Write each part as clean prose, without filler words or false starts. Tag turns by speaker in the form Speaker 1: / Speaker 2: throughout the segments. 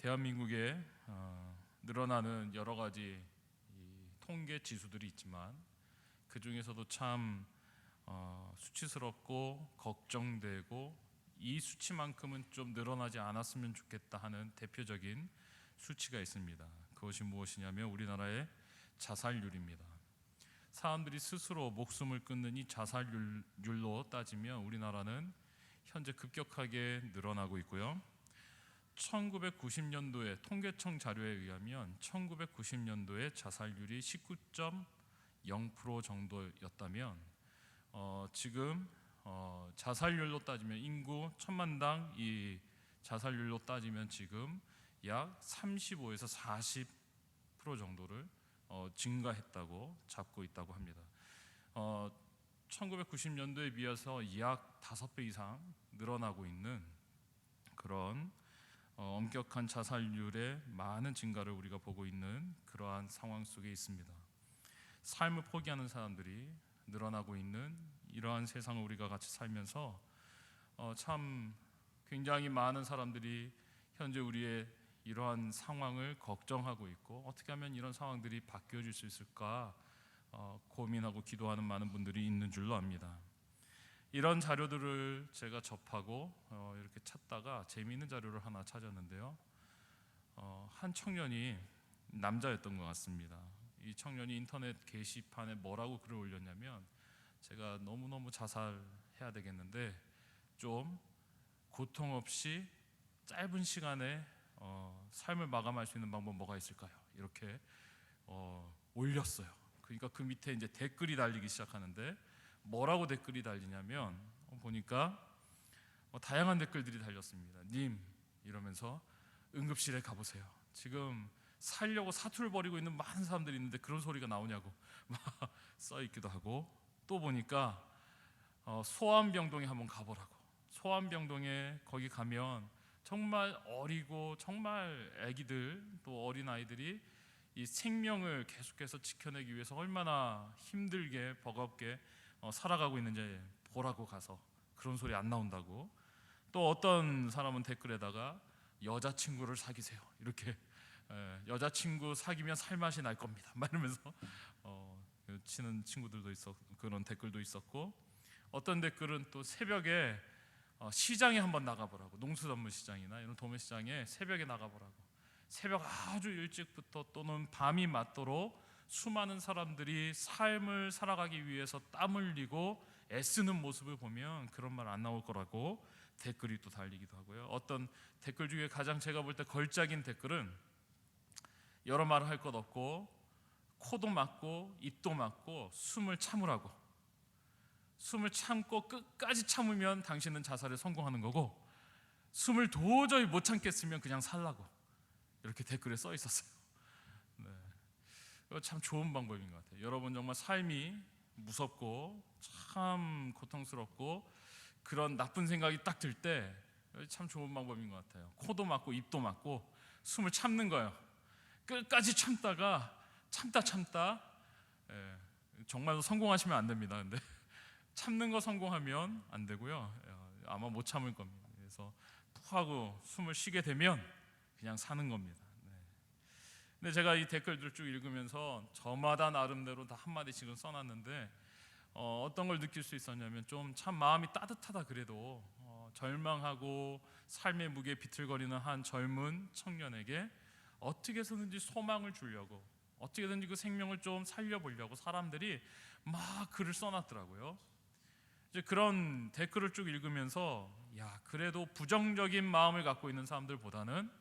Speaker 1: 대한민국에 늘어나는 여러 가지 이 통계 지수들이 있지만 그 중에서도 참 수치스럽고 걱정되고 이 수치만큼은 좀 늘어나지 않았으면 좋겠다 하는 대표적인 수치가 있습니다. 그것이 무엇이냐면 우리나라의 자살률입니다. 사람들이 스스로 목숨을 끊는 이 자살률로 따지면 우리나라는 현재 급격하게 늘어나고 있고요. 1990년도에 통계청 자료에 의하면 1990년도에 자살률이 19.0% 정도였다면 지금 자살률로 따지면 인구 1000만당 이 자살률로 따지면 지금 약 35에서 40% 정도를 증가했다고 잡고 있다고 합니다. 1990년도에 비해서 약 5배 이상 늘어나고 있는 그런 엄격한 자살률의 많은 증가를 우리가 보고 있는 그러한 상황 속에 있습니다. 삶을 포기하는 사람들이 늘어나고 있는 이러한 세상을 우리가 같이 살면서 참 굉장히 많은 사람들이 현재 우리의 이러한 상황을 걱정하고 있고 어떻게 하면 이런 상황들이 바뀌어질 수 있을까 고민하고 기도하는 많은 분들이 있는 줄로 압니다. 이런 자료들을 제가 접하고 이렇게 찾다가 재미있는 자료를 하나 찾았는데요. 한 청년이 남자였던 것 같습니다. 이 청년이 인터넷 게시판에 뭐라고 글을 올렸냐면 제가 너무너무 자살해야 되겠는데 좀 고통 없이 짧은 시간에 삶을 마감할 수 있는 방법 뭐가 있을까요? 이렇게 올렸어요. 그러니까 그 밑에 이제 댓글이 달리기 시작하는데 뭐라고 댓글이 달리냐면 보니까 다양한 댓글들이 달렸습니다. 님 이러면서 응급실에 가보세요. 지금 살려고 사투를 벌이고 있는 많은 사람들이 있는데 그런 소리가 나오냐고 막 써있기도 하고 또 보니까 소아암병동에 한번 가보라고. 소아암병동에 거기 가면 정말 어리고 정말 아기들 또 어린아이들이 이 생명을 계속해서 지켜내기 위해서 얼마나 힘들게 버겁게 살아가고 있는지 보라고 가서 그런 소리 안 나온다고. 또 어떤 사람은 댓글에다가 여자친구를 사귀세요 이렇게 여자친구 사귀면 살맛이 날 겁니다 막 이러면서 치는 친구들도 있었고 그런 댓글도 있었고 어떤 댓글은 또 새벽에 시장에 한번 나가보라고. 농수산물시장이나 이런 도매시장에 새벽에 나가보라고. 새벽 아주 일찍부터 또는 밤이 맞도록 수많은 사람들이 삶을 살아가기 위해서 땀 흘리고 애쓰는 모습을 보면 그런 말 안 나올 거라고 댓글이 또 달리기도 하고요. 어떤 댓글 중에 가장 제가 볼 때 걸작인 댓글은 여러 말을 할 것 없고 코도 막고 입도 막고 숨을 참으라고. 숨을 참고 끝까지 참으면 당신은 자살에 성공하는 거고 숨을 도저히 못 참겠으면 그냥 살라고 이렇게 댓글에 써 있었어요. 네. 이거 참 좋은 방법인 것 같아요. 여러분 정말 삶이 무섭고 참 고통스럽고 그런 나쁜 생각이 딱 들 때 참 좋은 방법인 것 같아요. 코도 막고 입도 막고 숨을 참는 거예요. 끝까지 참다가 참다 정말로 성공하시면 안 됩니다. 근데 참는 거 성공하면 안 되고요. 아마 못 참을 겁니다. 그래서 푹 하고 숨을 쉬게 되면 그냥 사는 겁니다. 근데 제가 이 댓글들 쭉 읽으면서 저마다 나름대로 다 한마디씩은 써놨는데 어떤 걸 느낄 수 있었냐면 좀 참 마음이 따뜻하다. 그래도 절망하고 삶의 무게에 비틀거리는 한 젊은 청년에게 어떻게 해서든지 소망을 주려고 어떻게든지 그 생명을 좀 살려보려고 사람들이 막 글을 써놨더라고요. 이제 그런 댓글을 쭉 읽으면서 그래도 부정적인 마음을 갖고 있는 사람들보다는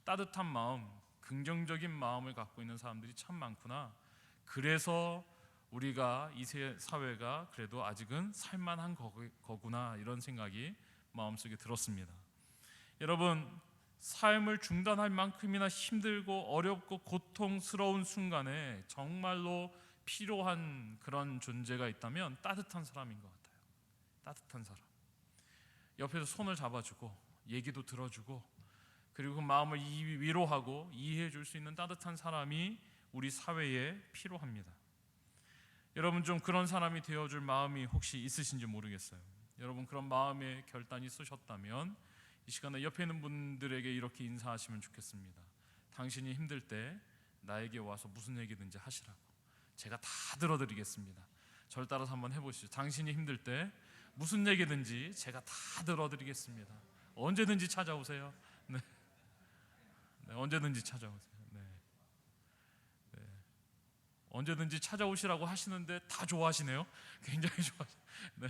Speaker 1: 따뜻한 마음, 긍정적인 마음을 갖고 있는 사람들이 참 많구나. 그래서 우리가 이 사회가 그래도 아직은 살만한 거구나 이런 생각이 마음속에 들었습니다. 여러분 삶을 중단할 만큼이나 힘들고 어렵고 고통스러운 순간에 정말로 필요한 그런 존재가 있다면 따뜻한 사람인 것 같아요. 따뜻한 사람, 옆에서 손을 잡아주고 얘기도 들어주고 그리고 그 마음을 위로하고 이해해 줄 수 있는 따뜻한 사람이 우리 사회에 필요합니다. 여러분 좀 그런 사람이 되어줄 마음이 혹시 있으신지 모르겠어요. 여러분 그런 마음의 결단이 쓰셨다면 이 시간에 옆에 있는 분들에게 이렇게 인사하시면 좋겠습니다. 당신이 힘들 때 나에게 와서 무슨 얘기든지 하시라고. 제가 다 들어드리겠습니다. 저를 따라서 한번 해보시죠. 당신이 힘들 때 무슨 얘기든지 제가 다 들어드리겠습니다. 언제든지 찾아오세요. 네. 네, 언제든지 찾아오세요. 네. 네. 언제든지 찾아오시라고 하시는데 다 좋아하시네요. 굉장히 좋아하시네요. 네.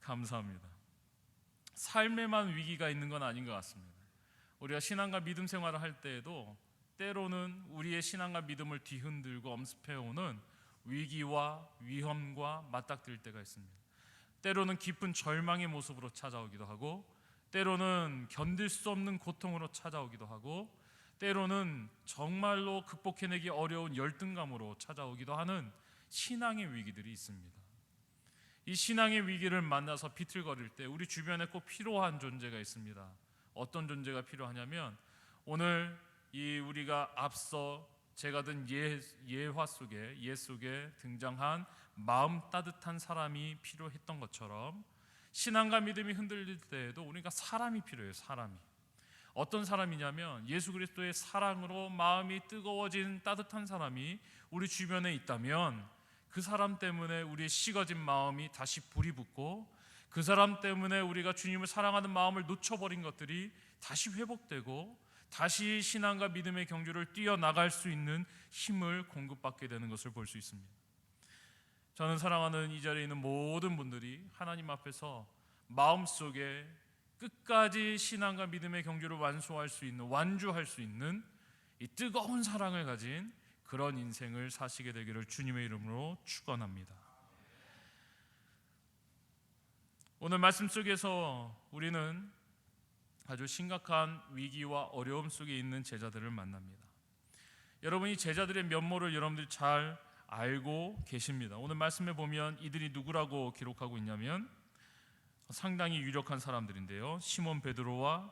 Speaker 1: 감사합니다. 삶에만 위기가 있는 건 아닌 것 같습니다. 우리가 신앙과 믿음 생활을 할 때에도 때로는 우리의 신앙과 믿음을 뒤흔들고 엄습해오는 위기와 위험과 맞닥뜨릴 때가 있습니다. 때로는 깊은 절망의 모습으로 찾아오기도 하고, 때로는 견딜 수 없는 고통으로 찾아오기도 하고, 때로는 정말로 극복해내기 어려운 열등감으로 찾아오기도 하는 신앙의 위기들이 있습니다. 이 신앙의 위기를 만나서 비틀거릴 때 우리 주변에 꼭 필요한 존재가 있습니다. 어떤 존재가 필요하냐면, 오늘 이 우리가 앞서 제가 든 예화 속에 예 속에 등장한 마음 따뜻한 사람이 필요했던 것처럼, 신앙과 믿음이 흔들릴 때에도 우리가 사람이 필요해요. 사람이. 어떤 사람이냐면 예수 그리스도의 사랑으로 마음이 뜨거워진 따뜻한 사람이 우리 주변에 있다면, 그 사람 때문에 우리의 식어진 마음이 다시 불이 붙고, 그 사람 때문에 우리가 주님을 사랑하는 마음을 놓쳐버린 것들이 다시 회복되고, 다시 신앙과 믿음의 경주를 뛰어나갈 수 있는 힘을 공급받게 되는 것을 볼 수 있습니다. 저는 사랑하는 이 자리에 있는 모든 분들이 하나님 앞에서 마음속에 끝까지 신앙과 믿음의 경주를 완주할 수 있는 이 뜨거운 사랑을 가진 그런 인생을 사시게 되기를 주님의 이름으로 축원합니다. 오늘 말씀 속에서 우리는 아주 심각한 위기와 어려움 속에 있는 제자들을 만납니다. 여러분이 제자들의 면모를 여러분들이 잘 알고 계십니다. 오늘 말씀에 보면 이들이 누구라고 기록하고 있냐면 상당히 유력한 사람들인데요, 시몬 베드로와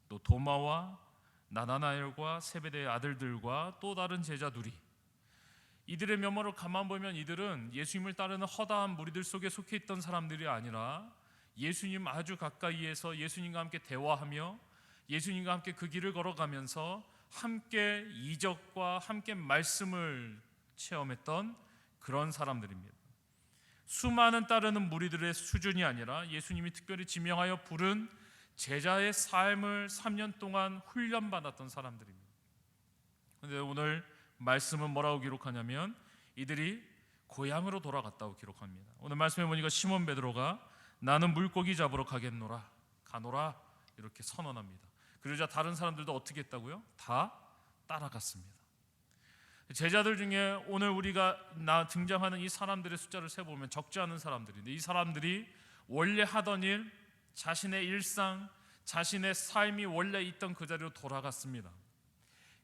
Speaker 1: 또 도마와 나다나엘과 세베대의 아들들과 또 다른 제자 둘이, 이들의 면모를 가만 보면 이들은 예수님을 따르는 허다한 무리들 속에 속해 있던 사람들이 아니라 예수님 아주 가까이에서 예수님과 함께 대화하며 예수님과 함께 그 길을 걸어가면서 함께 이적과 함께 말씀을 체험했던 그런 사람들입니다. 수많은 따르는 무리들의 수준이 아니라 예수님이 특별히 지명하여 부른 제자의 삶을 3년 동안 훈련받았던 사람들입니다. 그런데 오늘 말씀은 뭐라고 기록하냐면 이들이 고향으로 돌아갔다고 기록합니다. 오늘 말씀해 보니까 시몬 베드로가 나는 물고기 잡으러 가노라 이렇게 선언합니다. 그러자 다른 사람들도 어떻게 했다고요? 다 따라갔습니다. 제자들 중에 오늘 우리가 등장하는 이 사람들의 숫자를 세보면 적지 않은 사람들인데, 이 사람들이 원래 하던 일, 자신의 일상, 자신의 삶이 원래 있던 그 자리로 돌아갔습니다.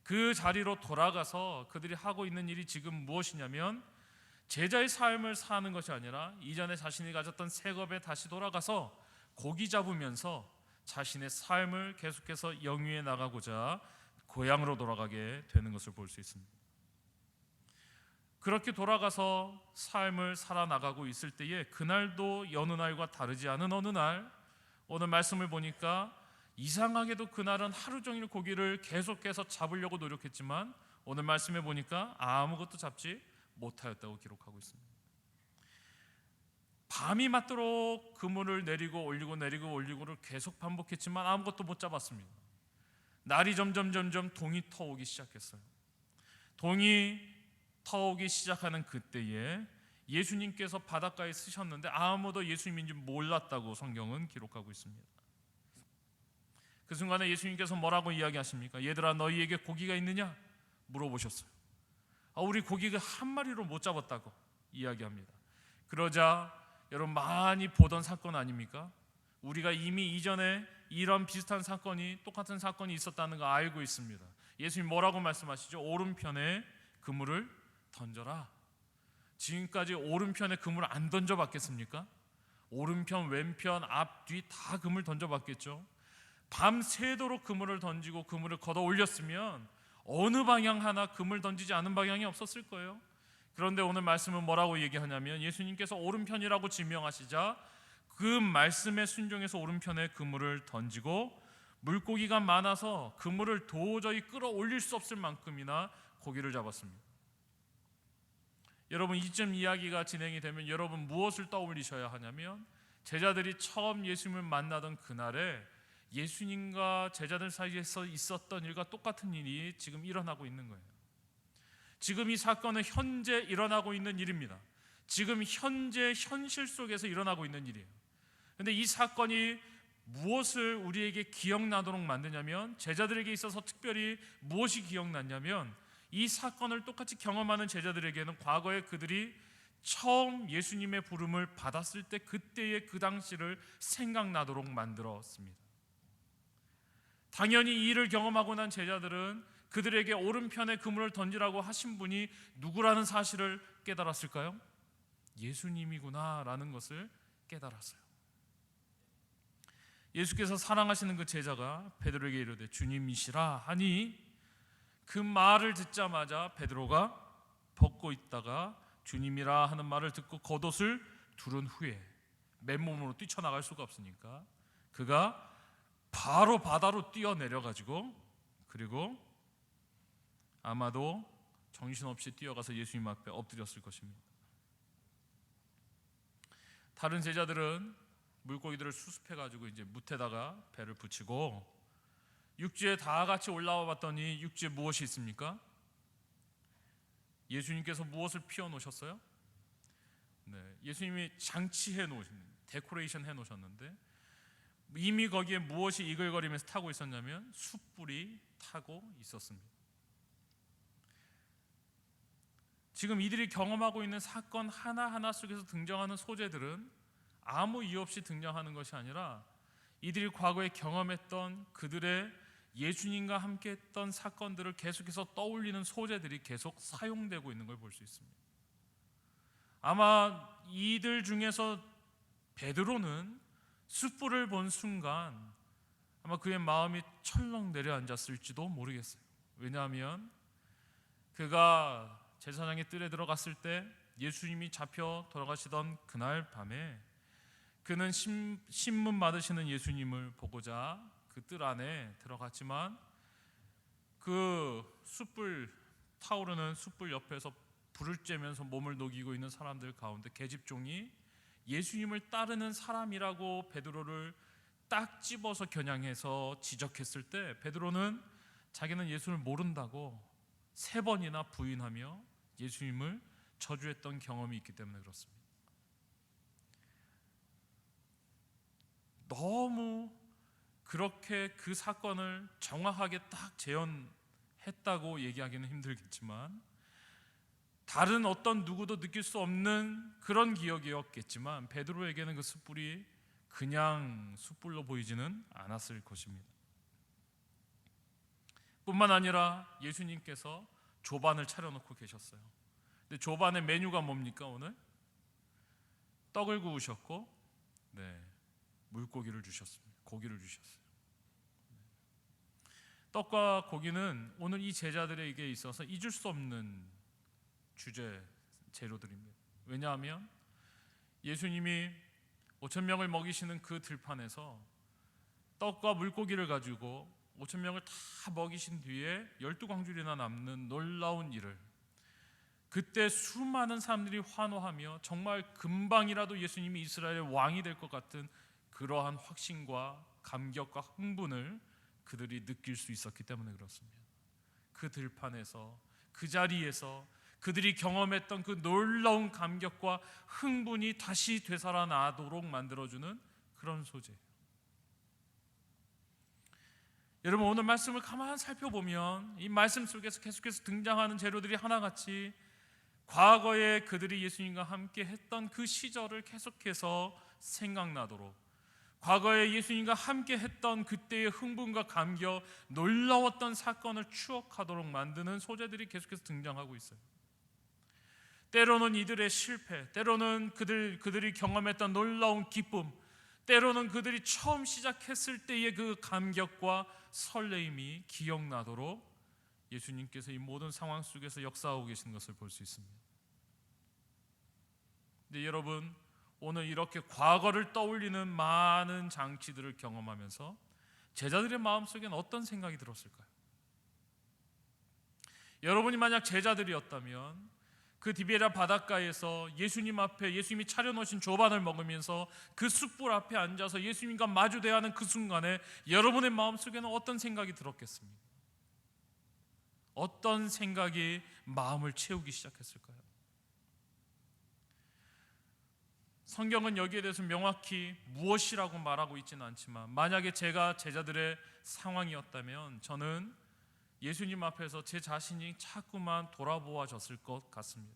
Speaker 1: 그 자리로 돌아가서 그들이 하고 있는 일이 지금 무엇이냐면 제자의 삶을 사는 것이 아니라 이전에 자신이 가졌던 색업에 다시 돌아가서 고기 잡으면서 자신의 삶을 계속해서 영위해 나가고자 고향으로 돌아가게 되는 것을 볼 수 있습니다. 그렇게 돌아가서 삶을 살아나가고 있을 때에 그날도 여느 날과 다르지 않은 어느 날, 오늘 말씀을 보니까 이상하게도 그날은 하루 종일 고기를 계속해서 잡으려고 노력했지만 오늘 말씀에 보니까 아무것도 잡지 못하였다고 기록하고 있습니다. 밤이 맞도록 그물을 내리고 올리고를 계속 반복했지만 아무것도 못 잡았습니다. 날이 점점 동이 터오기 시작했어요. 동이 터오기 시작하는 그때에 예수님께서 바닷가에 쓰셨는데 아무도 예수님인지 몰랐다고 성경은 기록하고 있습니다. 그 순간에 예수님께서 뭐라고 이야기하십니까? 얘들아, 너희에게 고기가 있느냐? 물어보셨어요. 우리 고기가 한 마리로 못 잡았다고 이야기합니다. 그러자 여러분 많이 보던 사건 아닙니까? 우리가 이미 이전에 이런 비슷한 사건이, 똑같은 사건이 있었다는 거 알고 있습니다. 예수님 뭐라고 말씀하시죠? 오른편에 그물을 던져라. 지금까지 오른편에 그물 안 던져봤겠습니까? 오른편, 왼편, 앞, 뒤 다 그물 던져봤겠죠. 밤새도록 그물을 던지고 그물을 걷어 올렸으면 어느 방향 하나 그물 던지지 않은 방향이 없었을 거예요. 그런데 오늘 말씀은 뭐라고 얘기하냐면 예수님께서 오른편이라고 지명하시자 그 말씀에 순종해서 오른편에 그물을 던지고 물고기가 많아서 그물을 도저히 끌어올릴 수 없을 만큼이나 고기를 잡았습니다. 여러분, 이쯤 이야기가 진행이 되면 여러분 무엇을 떠올리셔야 하냐면 제자들이 처음 예수님을 만나던 그날에 예수님과 제자들 사이에서 있었던 일과 똑같은 일이 지금 일어나고 있는 거예요. 지금 이 사건은 현재 일어나고 있는 일입니다. 지금 현재 현실 속에서 일어나고 있는 일이에요. 그런데 이 사건이 무엇을 우리에게 기억나도록 만드냐면, 제자들에게 있어서 특별히 무엇이 기억났냐면, 이 사건을 똑같이 경험하는 제자들에게는 과거에 그들이 처음 예수님의 부름을 받았을 때 그때의 그 당시를 생각나도록 만들었습니다. 당연히 이 일을 경험하고 난 제자들은 그들에게 오른편에 그물을 던지라고 하신 분이 누구라는 사실을 깨달았을까요? 예수님이구나 라는 것을 깨달았어요. 예수께서 사랑하시는 그 제자가 베드로에게 이르되 주님이시라 하니 그 말을 듣자마자 베드로가 벗고 있다가 주님이라 하는 말을 듣고 겉옷을 두른 후에 맨몸으로 뛰쳐나갈 수가 없으니까 그가 바로 바다로 뛰어내려가지고, 그리고 아마도 정신없이 뛰어가서 예수님 앞에 엎드렸을 것입니다. 다른 제자들은 물고기들을 수습해가지고 이제 뭇에다가 배를 붙이고 육지에 다 같이 올라와 봤더니 육지에 무엇이 있습니까? 예수님께서 무엇을 피워 놓으셨어요? 예수님이 장치해 놓으신, 데코레이션 해 놓으셨는데 이미 거기에 무엇이 이글거리면서 타고 있었냐면 숯불이 타고 있었습니다. 지금 이들이 경험하고 있는 사건 하나하나 속에서 등장하는 소재들은 아무 이유 없이 등장하는 것이 아니라 이들이 과거에 경험했던 그들의 예수님과 함께 했던 사건들을 계속해서 떠올리는 소재들이 계속 사용되고 있는 걸 볼 수 있습니다. 아마 이들 중에서 베드로는 숯불을 본 순간 아마 그의 마음이 철렁 내려앉았을지도 모르겠어요. 왜냐하면 그가 제사장의 뜰에 들어갔을 때 예수님이 잡혀 돌아가시던 그날 밤에 그는 신문 받으시는 예수님을 보고자 그 뜰 안에 들어갔지만 그 숯불, 타오르는 숯불 옆에서 불을 쬐면서 몸을 녹이고 있는 사람들 가운데 계집종이 예수님을 따르는 사람이라고 베드로를 딱 집어서 겨냥해서 지적했을 때 베드로는 자기는 예수를 모른다고 3번이나 부인하며 예수님을 저주했던 경험이 있기 때문에 그렇습니다. 너무 그렇게 그 사건을 정확하게 딱 재현했다고 얘기하기는 힘들겠지만 다른 어떤 누구도 느낄 수 없는 그런 기억이었겠지만 베드로에게는 그 숯불이 그냥 숯불로 보이지는 않았을 것입니다. 뿐만 아니라 예수님께서 조반을 차려놓고 계셨어요. 근데 조반의 메뉴가 뭡니까? 오늘 떡을 구우셨고 물고기를 주셨습니다. 고기를 주셨어요. 떡과 고기는 오늘 이 제자들에게 있어서 잊을 수 없는 주제 재료들입니다. 왜냐하면 예수님이 5,000명을 먹이시는 그 들판에서 떡과 물고기를 가지고 5,000명을 다 먹이신 뒤에 12광줄이나 남는 놀라운 일을, 그때 수많은 사람들이 환호하며 정말 금방이라도 예수님이 이스라엘의 왕이 될 것 같은 그러한 확신과 감격과 흥분을 그들이 느낄 수 있었기 때문에 그렇습니다. 그 들판에서, 그 자리에서 그들이 경험했던 그 놀라운 감격과 흥분이 다시 되살아나도록 만들어주는 그런 소재예요. 여러분, 오늘 말씀을 가만히 살펴보면 이 말씀 속에서 계속해서 등장하는 재료들이 하나같이 과거에 그들이 예수님과 함께 했던 그 시절을 계속해서 생각나도록, 과거에 예수님과 함께 했던 그때의 흥분과 감격, 놀라웠던 사건을 추억하도록 만드는 소재들이 계속해서 등장하고 있어요. 때로는 이들의 실패, 때로는 그들이 경험했던 놀라운 기쁨, 때로는 그들이 처음 시작했을 때의 그 감격과 설레임이 기억나도록 예수님께서 이 모든 상황 속에서 역사하고 계시는 것을 볼 수 있습니다. 근데 여러분, 오늘 이렇게 과거를 떠올리는 많은 장치들을 경험하면서 제자들의 마음속에는 어떤 생각이 들었을까요? 여러분이 만약 제자들이었다면 그 디베랴 바닷가에서 예수님 앞에 예수님이 차려놓으신 조반을 먹으면서 그 숯불 앞에 앉아서 예수님과 마주대야 하는 그 순간에 여러분의 마음속에는 어떤 생각이 들었겠습니까? 어떤 생각이 마음을 채우기 시작했을까요? 성경은 여기에 대해서 명확히 무엇이라고 말하고 있지는 않지만 만약에 제가 제자들의 상황이었다면 저는 예수님 앞에서 제 자신이 자꾸만 돌아보아졌을 것 같습니다.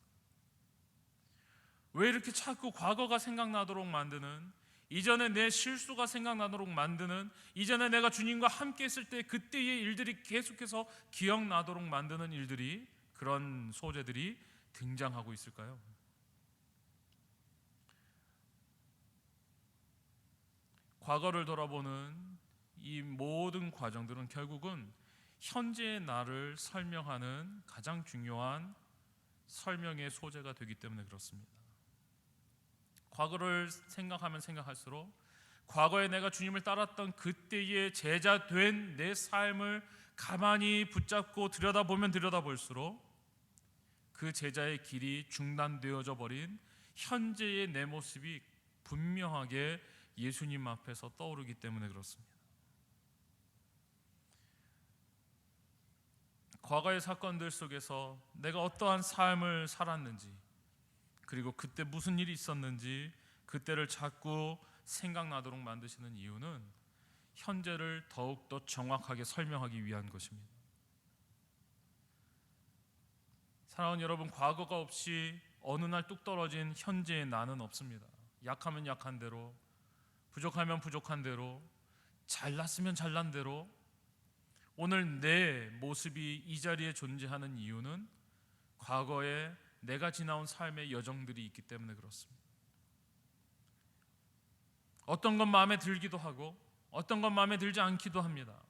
Speaker 1: 왜 이렇게 자꾸 과거가 생각나도록 만드는, 이전에 내 실수가 생각나도록 만드는, 이전에 내가 주님과 함께 했을 때 그때의 일들이 계속해서 기억나도록 만드는 일들이, 그런 소재들이 등장하고 있을까요? 과거를 돌아보는 이 모든 과정들은 결국은 현재의 나를 설명하는 가장 중요한 설명의 소재가 되기 때문에 그렇습니다. 과거를 생각하면 생각할수록 과거에 내가 주님을 따랐던 그때의 제자 된 내 삶을 가만히 붙잡고 들여다보면 들여다볼수록 그 제자의 길이 중단되어져 버린 현재의 내 모습이 분명하게 예수님 앞에서 떠오르기 때문에 그렇습니다. 과거의 사건들 속에서 내가 어떠한 삶을 살았는지, 그리고 그때 무슨 일이 있었는지 그때를 자꾸 생각나도록 만드시는 이유는 현재를 더욱더 정확하게 설명하기 위한 것입니다. 사랑하는 여러분, 과거가 없이 어느 날 뚝 떨어진 현재의 나는 없습니다. 약하면 약한 대로, 부족하면 부족한 대로, 잘났으면 잘난 대로 오늘 내 모습이 이 자리에 존재하는 이유는 과거에 내가 지나온 삶의 여정들이 있기 때문에 그렇습니다. 어떤 건 마음에 들기도 하고 어떤 건 마음에 들지 않기도 합니다.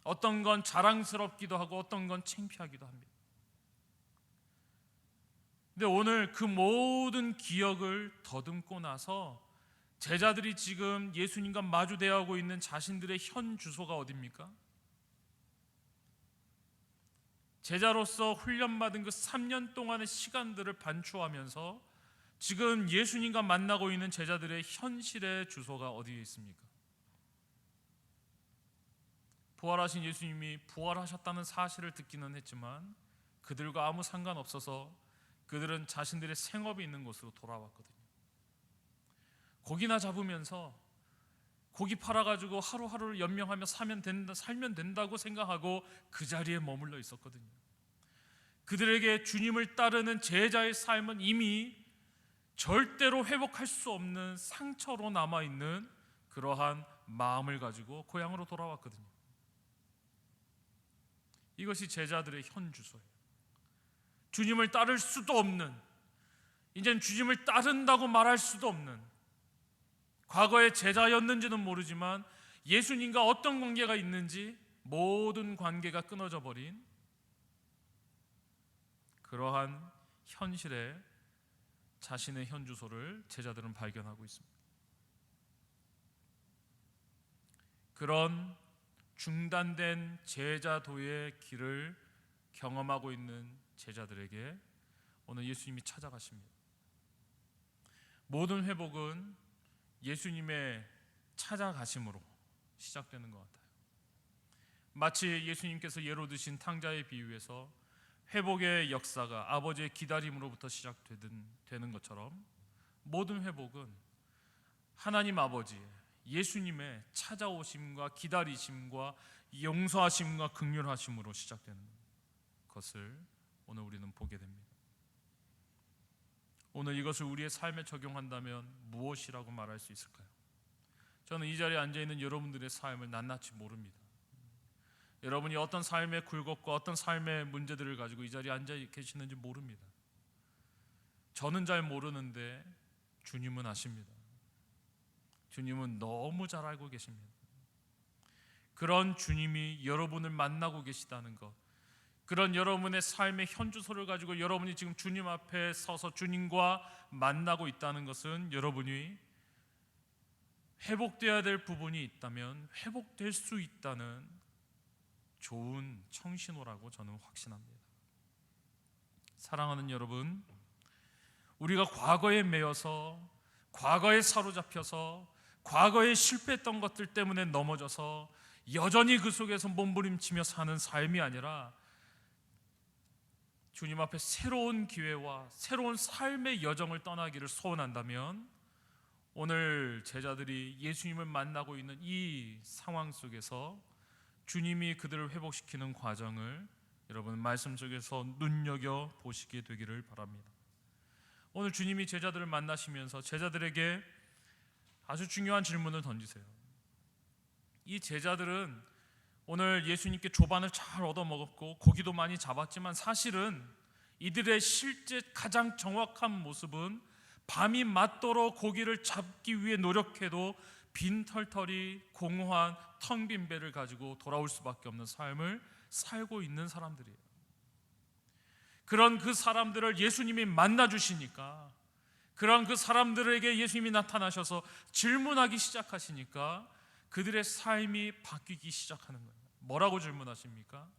Speaker 1: 어떤 건 자랑스럽기도 하고 어떤 건 창피하기도 합니다. 근데 오늘 그 모든 기억을 더듬고 나서 제자들이 지금 예수님과 마주대하고 있는 자신들의 현 주소가 어디입니까? 제자로서 훈련받은 그 3년 동안의 시간들을 반추하면서 지금 예수님과 만나고 있는 제자들의 현실의 주소가 어디에 있습니까? 부활하신 예수님이 부활하셨다는 사실을 듣기는 했지만 그들과 아무 상관없어서 그들은 자신들의 생업이 있는 곳으로 돌아왔거든요. 고기나 잡으면서 고기 팔아가지고 하루하루를 연명하며 살면 된다고 생각하고 그 자리에 머물러 있었거든요. 그들에게 주님을 따르는 제자의 삶은 이미 절대로 회복할 수 없는 상처로 남아있는 그러한 마음을 가지고 고향으로 돌아왔거든요. 이것이 제자들의 현 주소예요. 주님을 따를 수도 없는, 이제는 주님을 따른다고 말할 수도 없는, 과거에 제자였는지는 모르지만 예수님과 어떤 관계가 있는지 모든 관계가 끊어져 버린 그러한 현실에 자신의 현 주소를 제자들은 발견하고 있습니다. 그런 중단된 제자도의 길을 경험하고 있는 제자들에게 오늘 예수님이 찾아가십니다. 모든 회복은 예수님의 찾아가심으로 시작되는 것 같아요. 마치 예수님께서 예로 드신 탕자의 비유에서 회복의 역사가 아버지의 기다림으로부터 시작되는 것처럼 모든 회복은 하나님 아버지의, 예수님의 찾아오심과 기다리심과 용서하심과 긍휼하심으로 시작되는 것을 오늘 우리는 보게 됩니다. 오늘 이것을 우리의 삶에 적용한다면 무엇이라고 말할 수 있을까요? 저는 이 자리에 앉아있는 여러분들의 삶을 낱낱이 모릅니다. 여러분이 어떤 삶의 굴곡과 어떤 삶의 문제들을 가지고 이 자리에 앉아 계시는지 모릅니다. 저는 잘 모르는데 주님은 아십니다. 주님은 너무 잘 알고 계십니다. 그런 주님이 여러분을 만나고 계시다는 것, 그런 여러분의 삶의 현주소를 가지고 여러분이 지금 주님 앞에 서서 주님과 만나고 있다는 것은 여러분이 회복되어야 될 부분이 있다면 회복될 수 있다는 좋은 청신호라고 저는 확신합니다. 사랑하는 여러분, 우리가 과거에 매여서, 과거에 사로잡혀서, 과거에 실패했던 것들 때문에 넘어져서 여전히 그 속에서 몸부림치며 사는 삶이 아니라 주님 앞에 새로운 기회와 새로운 삶의 여정을 떠나기를 소원한다면 오늘 제자들이 예수님을 만나고 있는 이 상황 속에서 주님이 그들을 회복시키는 과정을 여러분 말씀 속에서 눈여겨 보시게 되기를 바랍니다. 오늘 주님이 제자들을 만나시면서 제자들에게 아주 중요한 질문을 던지세요. 이 제자들은 오늘 예수님께 조반을 잘 얻어먹었고 고기도 많이 잡았지만 사실은 이들의 실제 가장 정확한 모습은 밤이 맞도록 고기를 잡기 위해 노력해도 빈털털이 공허한 텅 빈 배를 가지고 돌아올 수밖에 없는 삶을 살고 있는 사람들이에요. 그런 그 사람들을 예수님이 만나 주시니까, 그런 그 사람들에게 예수님이 나타나셔서 질문하기 시작하시니까 그들의 삶이 바뀌기 시작하는 거예요. 뭐라고 질문하십니까?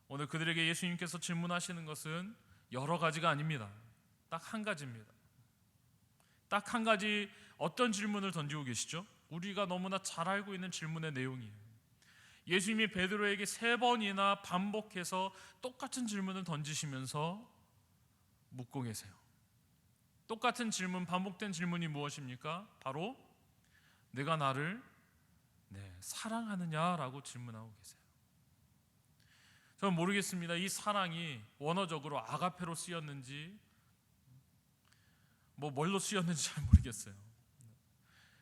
Speaker 1: 오늘 그들에게 예수님께서 질문하시는 것은 여러 가지가 아닙니다. 딱 한 가지입니다. 딱 한 가지. 어떤 질문을 던지고 계시죠? 우리가 너무나 잘 알고 있는 질문의 내용이에요. 예수님이 베드로에게 3번이나 반복해서 똑같은 질문을 던지시면서 묻고 계세요. 똑같은 질문, 반복된 질문이 무엇입니까? 바로 내가 나를 사랑하느냐라고 질문하고 계세요. 저는 모르겠습니다. 이 사랑이 원어적으로 아가페로 쓰였는지 뭘로 쓰였는지 잘 모르겠어요.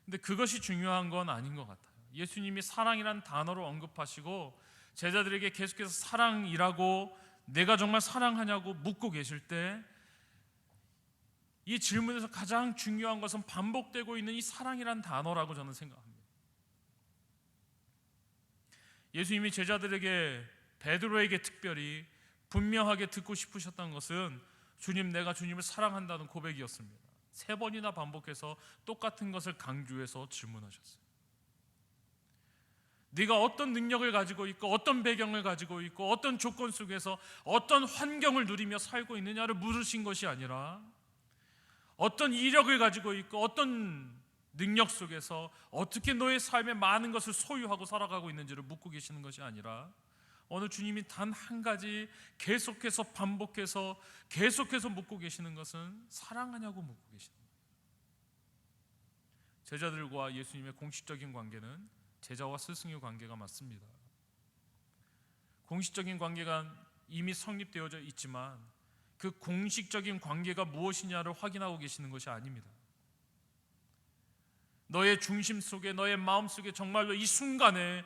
Speaker 1: 근데 그것이 중요한 건 아닌 것 같아요. 예수님이 사랑이란 단어를 언급하시고 제자들에게 계속해서 사랑이라고, 내가 정말 사랑하냐고 묻고 계실 때 이 질문에서 가장 중요한 것은 반복되고 있는 이 사랑이란 단어라고 저는 생각합니다. 예수님이 제자들에게, 베드로에게 특별히 분명하게 듣고 싶으셨던 것은 주님, 내가 주님을 사랑한다는 고백이었습니다. 3번이나 반복해서 똑같은 것을 강조해서 질문하셨어요. 네가 어떤 능력을 가지고 있고 어떤 배경을 가지고 있고 어떤 조건 속에서 어떤 환경을 누리며 살고 있느냐를 물으신 것이 아니라 어떤 이력을 가지고 있고 어떤 능력 속에서 어떻게 너의 삶의 많은 것을 소유하고 살아가고 있는지를 묻고 계시는 것이 아니라 오늘 주님이 단 한 가지 계속해서 반복해서 계속해서 묻고 계시는 것은 사랑하냐고 묻고 계시는 거예요. 제자들과 예수님의 공식적인 관계는 제자와 스승의 관계가 맞습니다. 공식적인 관계가 이미 성립되어져 있지만 그 공식적인 관계가 무엇이냐를 확인하고 계시는 것이 아닙니다. 너의 중심 속에, 너의 마음 속에 정말로 이 순간에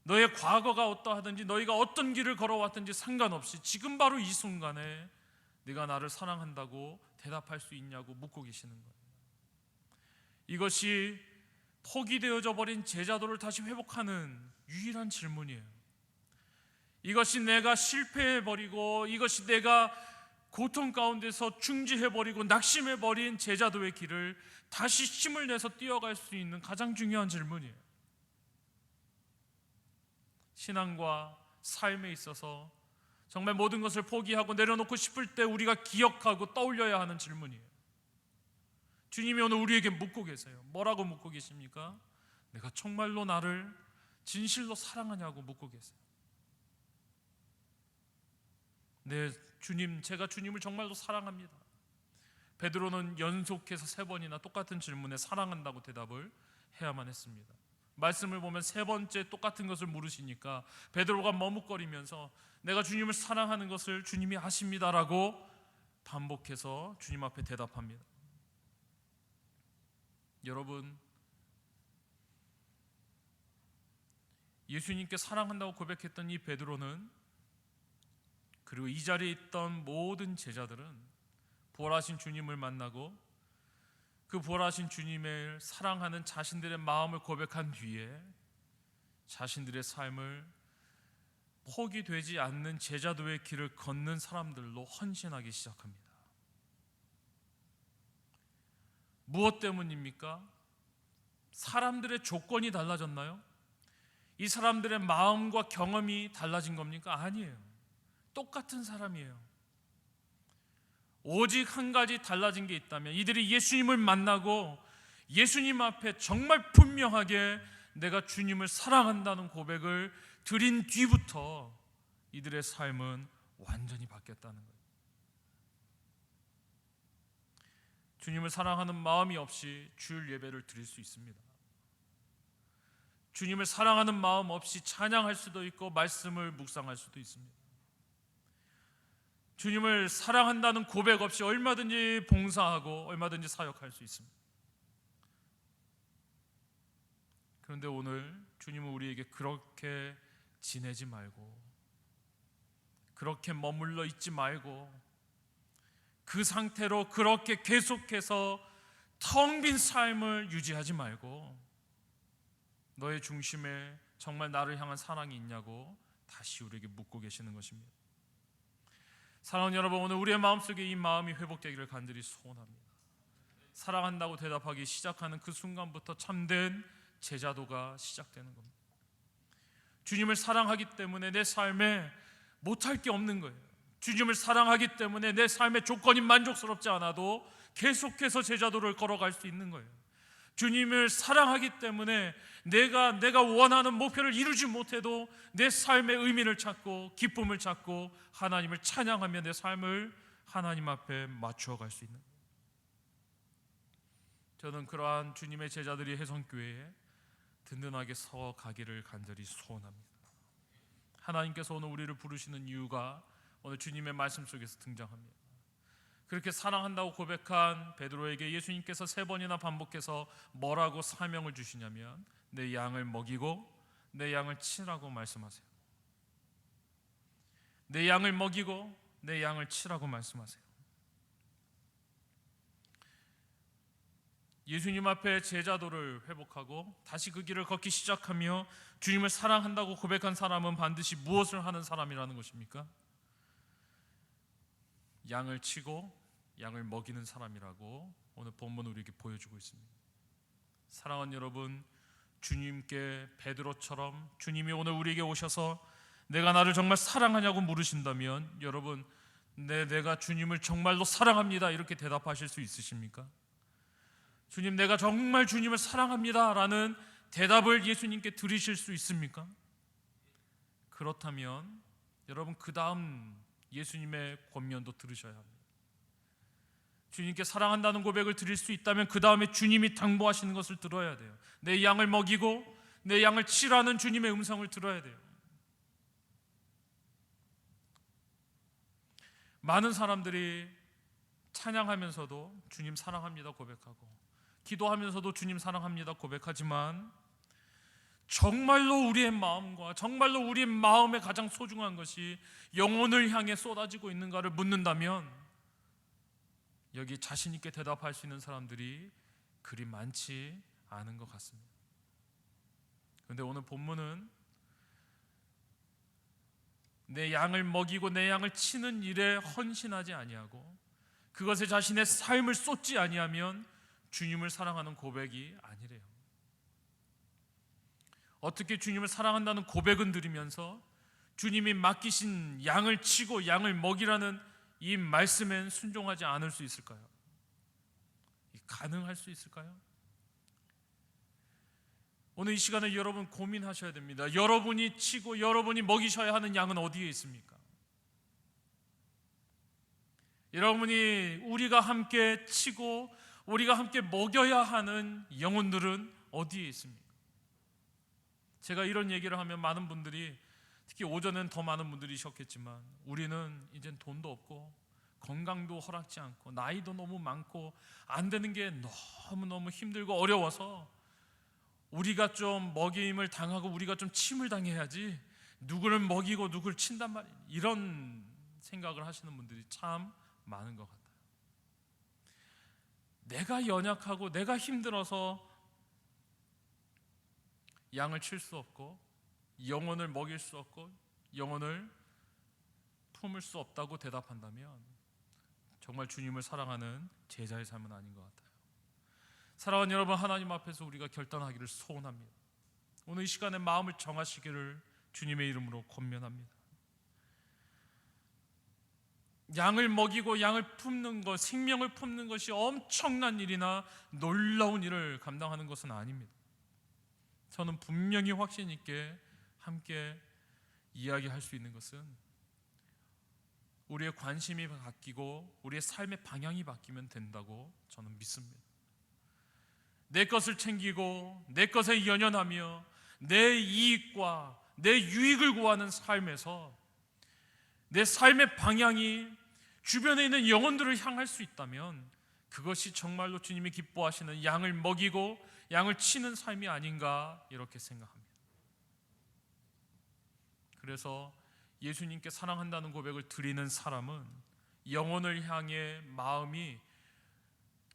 Speaker 1: 너의 과거가 어떠하든지 너희가 어떤 길을 걸어왔든지 상관없이 지금 바로 이 순간에 네가 나를 사랑한다고 대답할 수 있냐고 묻고 계시는 거예요. 이것이 포기되어져 버린 제자도를 다시 회복하는 유일한 질문이에요. 이것이 내가 실패해버리고 이것이 내가 고통 가운데서 중지해버리고 낙심해버린 제자도의 길을 다시 힘을 내서 뛰어갈 수 있는 가장 중요한 질문이에요. 신앙과 삶에 있어서 정말 모든 것을 포기하고 내려놓고 싶을 때 우리가 기억하고 떠올려야 하는 질문이에요. 주님이 오늘 우리에게 묻고 계세요. 뭐라고 묻고 계십니까? 내가 정말로 나를 진실로 사랑하냐고 묻고 계세요. 네, 주님, 제가 주님을 정말로 사랑합니다. 베드로는 연속해서 3번이나 똑같은 질문에 사랑한다고 대답을 해야만 했습니다. 말씀을 보면 3번째 똑같은 것을 물으시니까 베드로가 머뭇거리면서 내가 주님을 사랑하는 것을 주님이 아십니다라고 반복해서 주님 앞에 대답합니다. 여러분, 예수님께 사랑한다고 고백했던 이 베드로는, 그리고 이 자리에 있던 모든 제자들은 부활하신 주님을 만나고 그 부활하신 주님을 사랑하는 자신들의 마음을 고백한 뒤에 자신들의 삶을 포기되지 않는 제자도의 길을 걷는 사람들로 헌신하기 시작합니다. 무엇 때문입니까? 사람들의 조건이 달라졌나요? 이 사람들의 마음과 경험이 달라진 겁니까? 아니에요. 똑같은 사람이에요. 오직 한 가지 달라진 게 있다면 이들이 예수님을 만나고 예수님 앞에 정말 분명하게 내가 주님을 사랑한다는 고백을 드린 뒤부터 이들의 삶은 완전히 바뀌었다는 거예요. 주님을 사랑하는 마음이 없이 주일 예배를 드릴 수 있습니다. 주님을 사랑하는 마음 없이 찬양할 수도 있고 말씀을 묵상할 수도 있습니다. 주님을 사랑한다는 고백 없이 얼마든지 봉사하고 얼마든지 사역할 수 있습니다. 그런데 오늘 주님은 우리에게 그렇게 지내지 말고, 그렇게 머물러 있지 말고, 그 상태로 그렇게 계속해서 텅 빈 삶을 유지하지 말고, 너의 중심에 정말 나를 향한 사랑이 있냐고 다시 우리에게 묻고 계시는 것입니다. 사랑하는 여러분, 오늘 우리의 마음속에 이 마음이 회복되기를 간절히 소원합니다. 사랑한다고 대답하기 시작하는 그 순간부터 참된 제자도가 시작되는 겁니다. 주님을 사랑하기 때문에 내 삶에 못할 게 없는 거예요. 주님을 사랑하기 때문에 내 삶의 조건이 만족스럽지 않아도 계속해서 제자도를 걸어갈 수 있는 거예요. 주님을 사랑하기 때문에 내가 원하는 목표를 이루지 못해도 내 삶의 의미를 찾고 기쁨을 찾고 하나님을 찬양하며 내 삶을 하나님 앞에 맞추어 갈 수 있는 거예요. 저는 그러한 주님의 제자들이 혜성교회에 든든하게 서 가기를 간절히 소원합니다. 하나님께서 오늘 우리를 부르시는 이유가 오늘 주님의 말씀 속에서 등장합니다. 그렇게 사랑한다고 고백한 베드로에게 예수님께서 3번이나 반복해서 뭐라고 사명을 주시냐면 내 양을 먹이고 내 양을 치라고 말씀하세요. 내 양을 먹이고 내 양을 치라고 말씀하세요. 예수님 앞에 제자도를 회복하고 다시 그 길을 걷기 시작하며 주님을 사랑한다고 고백한 사람은 반드시 무엇을 하는 사람이라는 것입니까? 양을 치고 양을 먹이는 사람이라고 오늘 본문 우리에게 보여주고 있습니다. 사랑하는 여러분, 주님께 베드로처럼 주님이 오늘 우리에게 오셔서 내가 나를 정말 사랑하냐고 물으신다면 여러분, 내가 주님을 정말로 사랑합니다 이렇게 대답하실 수 있으십니까? 주님, 내가 정말 주님을 사랑합니다 라는 대답을 예수님께 드리실 수 있습니까? 그렇다면 여러분, 그 다음 예수님의 권면도 들으셔야 합니다. 주님께 사랑한다는 고백을 드릴 수 있다면 그 다음에 주님이 당부하시는 것을 들어야 돼요. 내 양을 먹이고 내 양을 치라는 주님의 음성을 들어야 돼요. 많은 사람들이 찬양하면서도 주님 사랑합니다 고백하고 기도하면서도 주님 사랑합니다 고백하지만 정말로 우리의 마음과 정말로 우리의 마음에 가장 소중한 것이 영혼을 향해 쏟아지고 있는가를 묻는다면 여기 자신 있게 대답할 수 있는 사람들이 그리 많지 않은 것 같습니다. 그런데 오늘 본문은 내 양을 먹이고 내 양을 치는 일에 헌신하지 아니하고 그것에 자신의 삶을 쏟지 아니하면 주님을 사랑하는 고백이 아니래요. 어떻게 주님을 사랑한다는 고백은 드리면서 주님이 맡기신 양을 치고 양을 먹이라는 이 말씀엔 순종하지 않을 수 있을까요? 가능할 수 있을까요? 오늘 이 시간에 여러분 고민하셔야 됩니다. 여러분이 치고 여러분이 먹이셔야 하는 양은 어디에 있습니까? 여러분이 우리가 함께 치고 우리가 함께 먹여야 하는 영혼들은 어디에 있습니까? 제가 이런 얘기를 하면 많은 분들이 특히 오전엔 더 많은 분들이셨겠지만 우리는 이젠 돈도 없고 건강도 허락지 않고 나이도 너무 많고 안 되는 게 너무너무 힘들고 어려워서 우리가 좀 먹임을 당하고 우리가 좀 침을 당해야지 누구를 먹이고 누구를 친단 말이에요. 이런 생각을 하시는 분들이 참 많은 것 같아요. 내가 연약하고 내가 힘들어서 양을 칠 수 없고 영혼을 먹일 수 없고 영혼을 품을 수 없다고 대답한다면 정말 주님을 사랑하는 제자의 삶은 아닌 것 같아요. 사랑하는 여러분, 하나님 앞에서 우리가 결단하기를 소원합니다. 오늘 이 시간에 마음을 정하시기를 주님의 이름으로 권면합니다. 양을 먹이고 양을 품는 것, 생명을 품는 것이 엄청난 일이나 놀라운 일을 감당하는 것은 아닙니다. 저는 분명히 확신 있게 함께 이야기할 수 있는 것은 우리의 관심이 바뀌고 우리의 삶의 방향이 바뀌면 된다고 저는 믿습니다. 내 것을 챙기고 내 것에 연연하며 내 이익과 내 유익을 구하는 삶에서 내 삶의 방향이 주변에 있는 영혼들을 향할 수 있다면 그것이 정말로 주님이 기뻐하시는 양을 먹이고 양을 치는 삶이 아닌가 이렇게 생각합니다. 그래서 예수님께 사랑한다는 고백을 드리는 사람은 영혼을 향해 마음이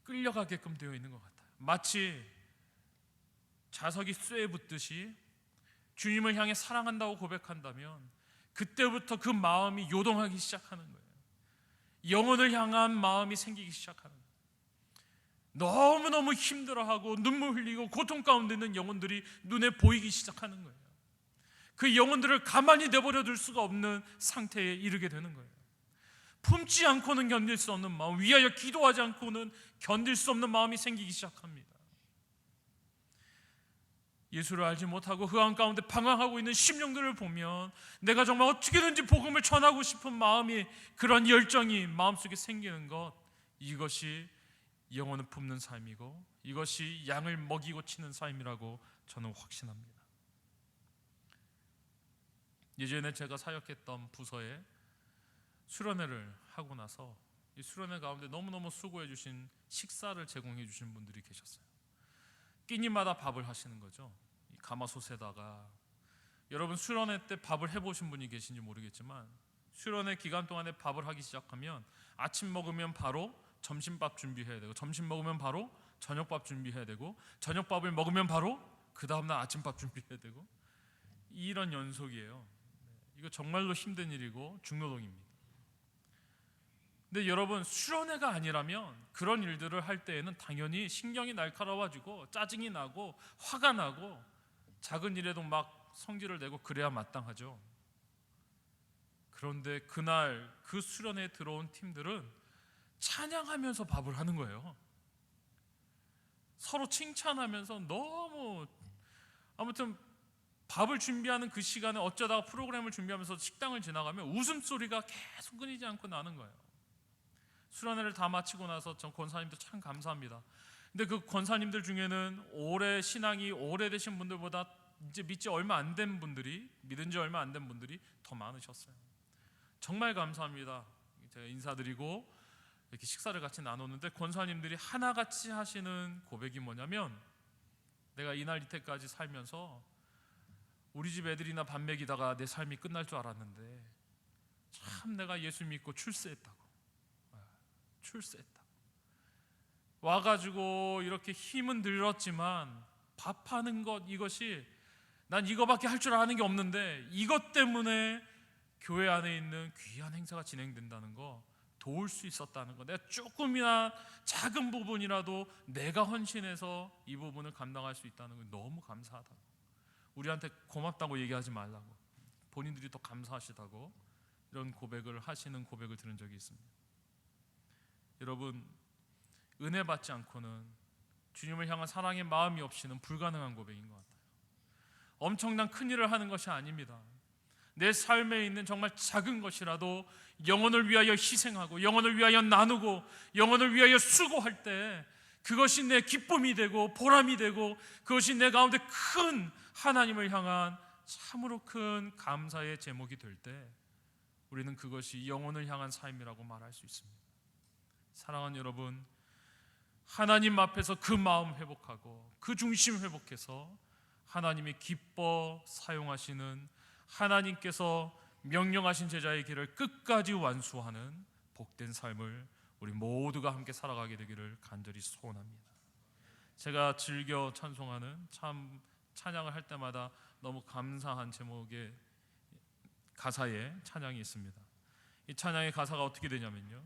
Speaker 1: 끌려가게끔 되어 있는 것 같아요. 마치 자석이 쇠에 붙듯이 주님을 향해 사랑한다고 고백한다면 그때부터 그 마음이 요동하기 시작하는 거예요. 영혼을 향한 마음이 생기기 시작하는 거예요. 너무너무 힘들어하고 눈물 흘리고 고통 가운데 있는 영혼들이 눈에 보이기 시작하는 거예요. 그 영혼들을 가만히 내버려 둘 수가 없는 상태에 이르게 되는 거예요. 품지 않고는 견딜 수 없는 마음, 위하여 기도하지 않고는 견딜 수 없는 마음이 생기기 시작합니다. 예수를 알지 못하고 흑암 가운데 방황하고 있는 심령들을 보면 내가 정말 어떻게든지 복음을 전하고 싶은 마음이, 그런 열정이 마음속에 생기는 것, 이것이 영혼을 품는 삶이고 이것이 양을 먹이고 치는 삶이라고 저는 확신합니다. 예전에 제가 사역했던 부서에 수련회를 하고 나서 이 수련회 가운데 너무너무 수고해 주신 식사를 제공해 주신 분들이 계셨어요. 끼니마다 밥을 하시는 거죠. 이 가마솥에다가. 여러분 수련회 때 밥을 해보신 분이 계신지 모르겠지만 수련회 기간 동안에 밥을 하기 시작하면 아침 먹으면 바로 점심밥 준비해야 되고, 점심 먹으면 바로 저녁밥 준비해야 되고, 저녁밥을 먹으면 바로 그 다음날 아침밥 준비해야 되고, 이런 연속이에요. 이거 정말로 힘든 일이고 중노동입니다. 근데 여러분 수련회가 아니라면 그런 일들을 할 때에는 당연히 신경이 날카로워지고 짜증이 나고 화가 나고 작은 일에도 막 성질을 내고 그래야 마땅하죠. 그런데 그날 그 수련회에 들어온 팀들은 찬양하면서 밥을 하는 거예요. 서로 칭찬하면서 너무, 아무튼 밥을 준비하는 그 시간에 어쩌다가 프로그램을 준비하면서 식당을 지나가면 웃음소리가 계속 끊이지 않고 나는 거예요. 수련회를 다 마치고 나서 전 권사님도 참 감사합니다. 근데 그 권사님들 중에는 오래 신앙이 오래되신 분들보다 이제 믿지 얼마 안 된 분들이, 믿은 지 얼마 안 된 분들이 더 많으셨어요. 정말 감사합니다. 제가 인사드리고 이렇게 식사를 같이 나눴는데 권사님들이 하나같이 하시는 고백이 뭐냐면, 내가 이날 이때까지 살면서 우리 집 애들이나 밥 먹이다가 내 삶이 끝날 줄 알았는데 참 내가 예수 믿고 출세했다고. 와가지고 이렇게 힘은 들었지만 밥하는 것, 이것이 난 이거밖에 할 줄 아는 게 없는데 이것 때문에 교회 안에 있는 귀한 행사가 진행된다는 거, 도울 수 있었다는 거, 내가 조금이나 작은 부분이라도 내가 헌신해서 이 부분을 감당할 수 있다는 거 너무 감사하다고. 우리한테 고맙다고 얘기하지 말라고, 본인들이 더 감사하시다고 이런 고백을 하시는 고백을 들은 적이 있습니다. 여러분, 은혜 받지 않고는 주님을 향한 사랑의 마음이 없이는 불가능한 고백인 것 같아요. 엄청난 큰 일을 하는 것이 아닙니다. 내 삶에 있는 정말 작은 것이라도 영혼을 위하여 희생하고 영혼을 위하여 나누고 영혼을 위하여 수고할 때 그것이 내 기쁨이 되고 보람이 되고 그것이 내 가운데 큰 하나님을 향한 참으로 큰 감사의 제목이 될 때 우리는 그것이 영혼을 향한 삶이라고 말할 수 있습니다. 사랑하는 여러분, 하나님 앞에서 그 마음 회복하고 그 중심 회복해서 하나님이 기뻐 사용하시는, 하나님께서 명령하신 제자의 길을 끝까지 완수하는 복된 삶을 우리 모두가 함께 살아가게 되기를 간절히 소원합니다. 제가 즐겨 찬송하는, 참 찬양을 할 때마다 너무 감사한 제목의 가사에 찬양이 있습니다. 이 찬양의 가사가 어떻게 되냐면요,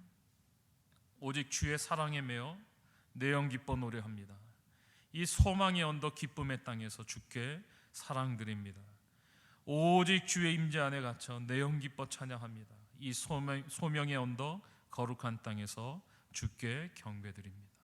Speaker 1: 오직 주의 사랑에 매어 내 영 기뻐 노래합니다. 이 소망의 언덕 기쁨의 땅에서 주께 사랑드립니다. 오직 주의 임재 안에 갇혀 내 영 기뻐 찬양합니다. 이 소명의 언덕 거룩한 땅에서 주께 경배드립니다.